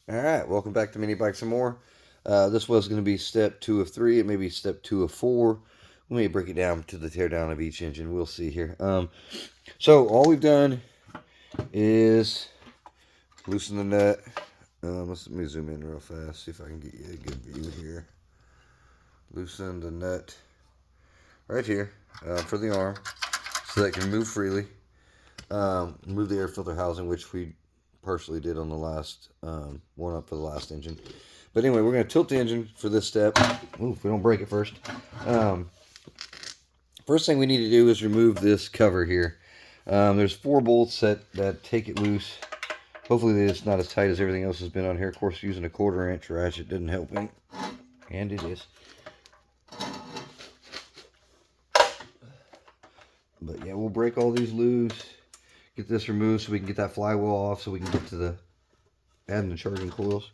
Alright, welcome back to Mini Bikes and More. This was going to be step 2 of 3. It may be step 2 of 4. Let me break it down to the teardown of each engine. We'll see here. So all we've done is loosen the nut. Let me zoom in real fast, see if I can get you a good view here. Loosen the nut right here for the arm so that it can move freely. Move the air filter housing, which we partially did on the last one up for the last engine. But anyway, we're going to tilt the engine for this step. Ooh, if we don't break it first. First thing we need to do is remove this cover here. There's 4 bolts that take it loose. Hopefully it's not as tight as everything else has been on here. Of course, using a 1/4 inch ratchet didn't help any. And it is. But yeah, we'll break all these loose. Get this removed so we can get that flywheel off so we can get to the adding the charging coils.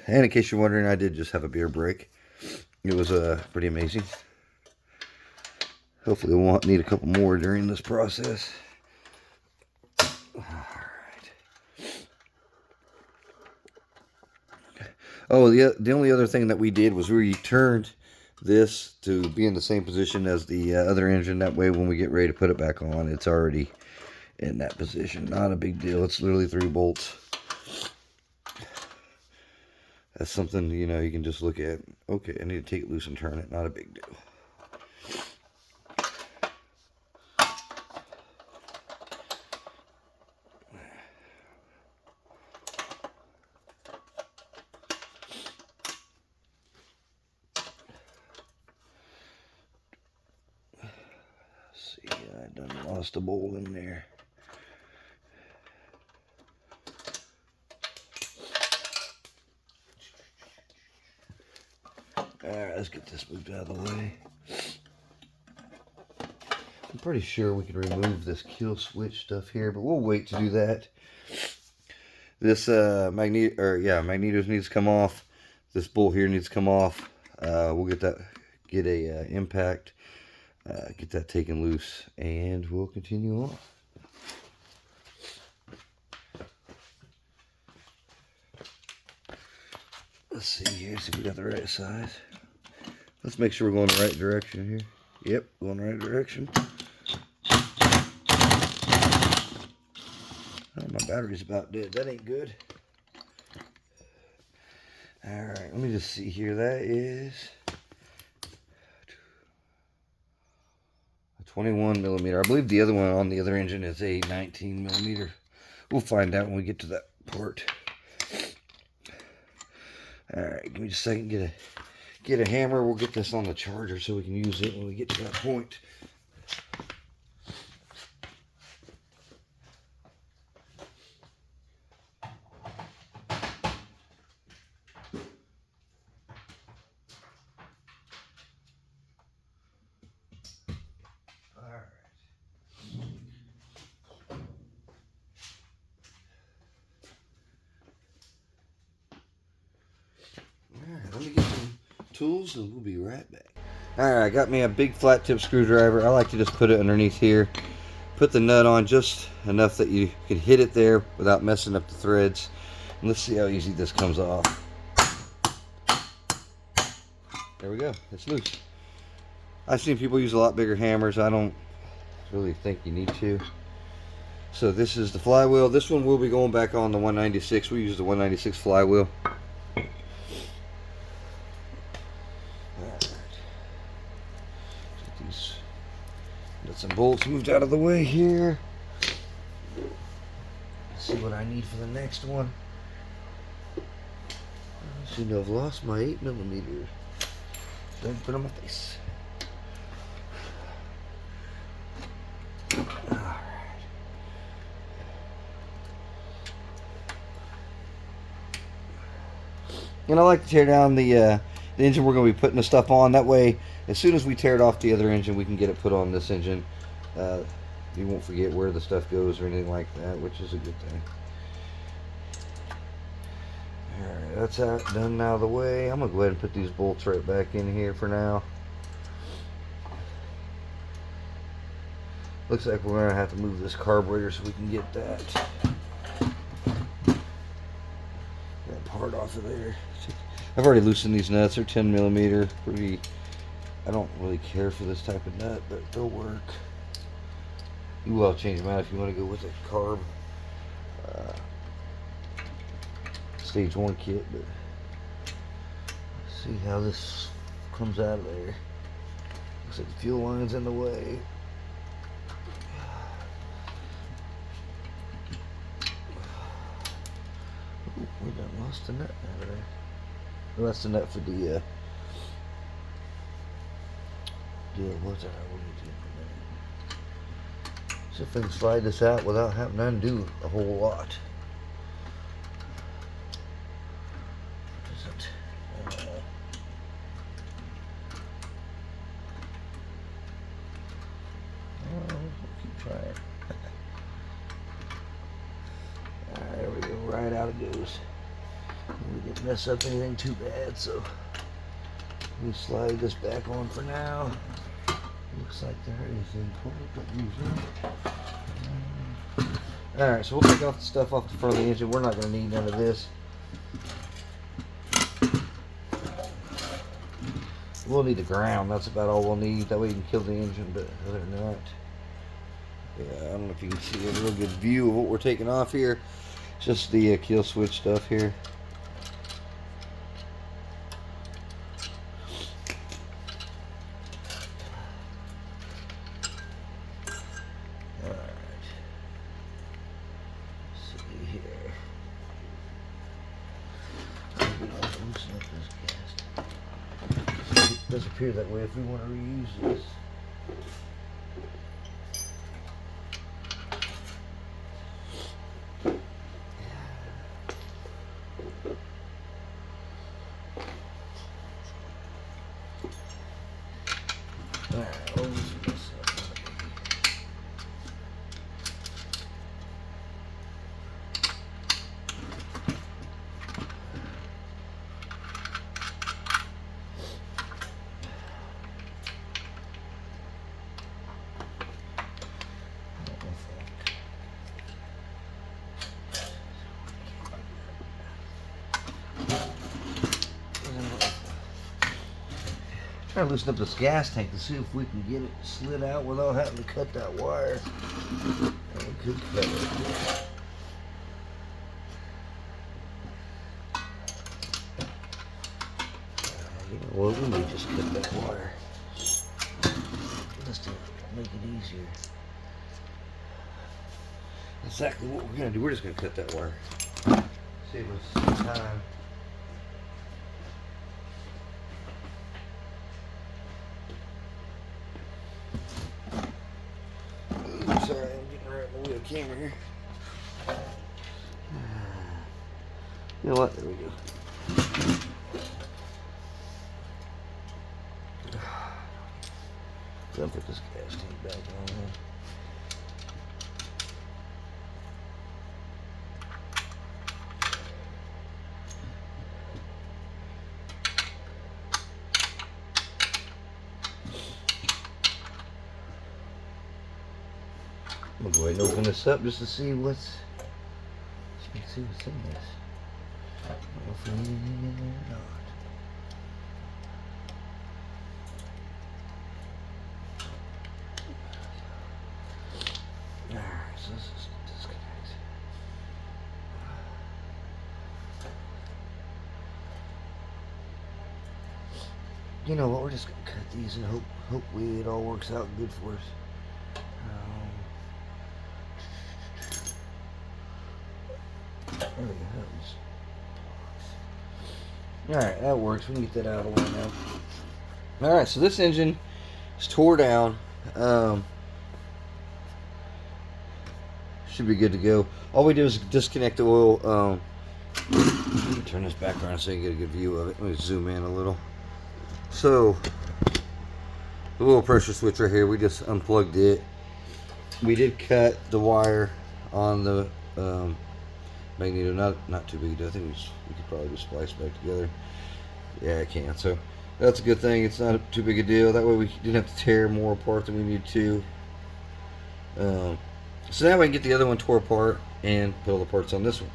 And in case you're wondering, I did just have a beer break. It was pretty amazing. Hopefully we'll need a couple more during this process. Alright. Oh, the only other thing that we did was we turned this to be in the same position as the other engine. That way when we get ready to put it back on, it's already in that position. Not a big deal. It's literally 3 bolts. That's something, you know, you can just look at. Okay, I need to take it loose and turn it. Not a big deal. Let's see, I done lost a bolt in there. Alright, let's get this moved out of the way. I'm pretty sure we can remove this kill switch stuff here, but we'll wait to do that. This magnetos needs to come off. This bolt here needs to come off. We'll get a impact, get that taken loose, and we'll continue on. Let's see here, see if we got the right size. Let's make sure we're going the right direction here. Yep, going the right direction. Oh, my battery's about dead. That ain't good. Alright, let me just see here. That is a 21 millimeter. I believe the other one on the other engine is a 19 millimeter. We'll find out when we get to that part. Alright, give me just a second. Get a hammer. We'll get this on the charger so we can use it when we get to that point. Alright, let me get some tools and we'll be right back. Alright, I got me a big flat tip screwdriver. I like to just put it underneath here. Put the nut on just enough that you can hit it there without messing up the threads. And let's see how easy this comes off. There we go. It's loose. I've seen people use a lot bigger hammers. I don't really think you need to. So this is the flywheel. This one will be going back on the 196. We use the 196 flywheel. Get some bolts moved out of the way here. Let's see what I need for the next one. I seem to have lost my 8 millimeters. Don't put on my face. Alright. And I like to tear down the engine we're going to be putting the stuff on. That way, as soon as we tear it off the other engine, we can get it put on this engine. You won't forget where the stuff goes or anything like that, which is a good thing. Alright, that's done out of the way. I'm going to go ahead and put these bolts right back in here for now. Looks like we're going to have to move this carburetor so we can get that part off of there. I've already loosened these nuts. They're 10 millimeter. Pretty. I don't really care for this type of nut, but they'll work. You will change them out if you want to go with a carb stage 1 kit. But see how this comes out of there. Looks like the fuel line's in the way. Ooh, we done lost the nut out of there. Well, that's the nut for the what's that? What do you do for a minute? See if I can slide this out without having to undo a whole lot. Alright, there we go. Right out it goes. We didn't mess up anything too bad, so we slide this back on for now. Looks like there is a pull. Alright, so we'll take off the stuff off the front of the engine. We're not going to need none of this. We'll need the ground. That's about all we'll need. That way you can kill the engine, but other than that, yeah, I don't know if you can see a real good view of what we're taking off here. It's just the kill switch stuff here. It does appear that way if we want to reuse this. Alright, we'll loosen this up. Trying to loosen up this gas tank to see if we can get it slid out without having to cut that wire. And we could cut it. You know what? We may just cut that wire just to make it easier. Exactly what we're gonna do. We're just gonna cut that wire. Save us some time. Sorry, I'm getting right in the way of the camera here. You know what? There we go. Then put this gas tank back on there. I'm gonna go ahead and open this up just to see what's. Let's see what's in this. I don't know if we need anything in there or not. Alright, so this is disconnect. You know what? We're just gonna cut these and hopefully it all works out good for us. There we go. Alright, that works. We can get that out of the way now. Alright, so this engine is tore down. Should be good to go. All we do is disconnect the oil. Let me turn this back around so you can get a good view of it. Let me zoom in a little. So, the little pressure switch right here, we just unplugged it. We did cut the wire on the magneto, not too big a deal. I think we could probably just splice back together. Yeah, I can. So that's a good thing. It's not too big a deal. That way we didn't have to tear more apart than we need to. So that way we can get the other one tore apart and put all the parts on this one.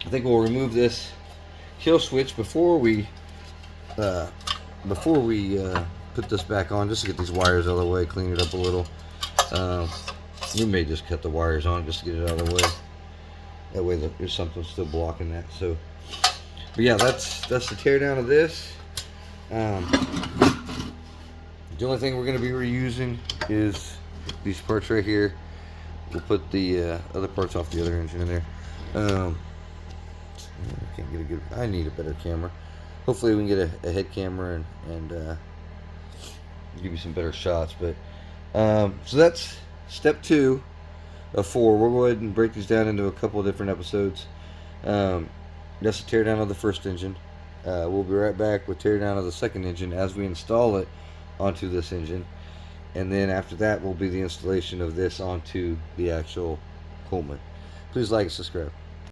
I think we'll remove this kill switch before we put this back on, just to get these wires out of the way, clean it up a little. We may just cut the wires on just to get it out of the way. That way there's something still blocking that. So, but yeah, that's the teardown of this. The only thing we're going to be reusing is these parts right here. We'll put the other parts off the other engine in there. I can't get a good. I need a better camera. Hopefully we can get a head camera and give you some better shots. But so that's step 2 of 4. We'll go ahead and break these down into a couple of different episodes. That's the teardown of the first engine. We'll be right back with teardown of the second engine as we install it onto this engine. And then after that will be the installation of this onto the actual Coleman. Please like and subscribe.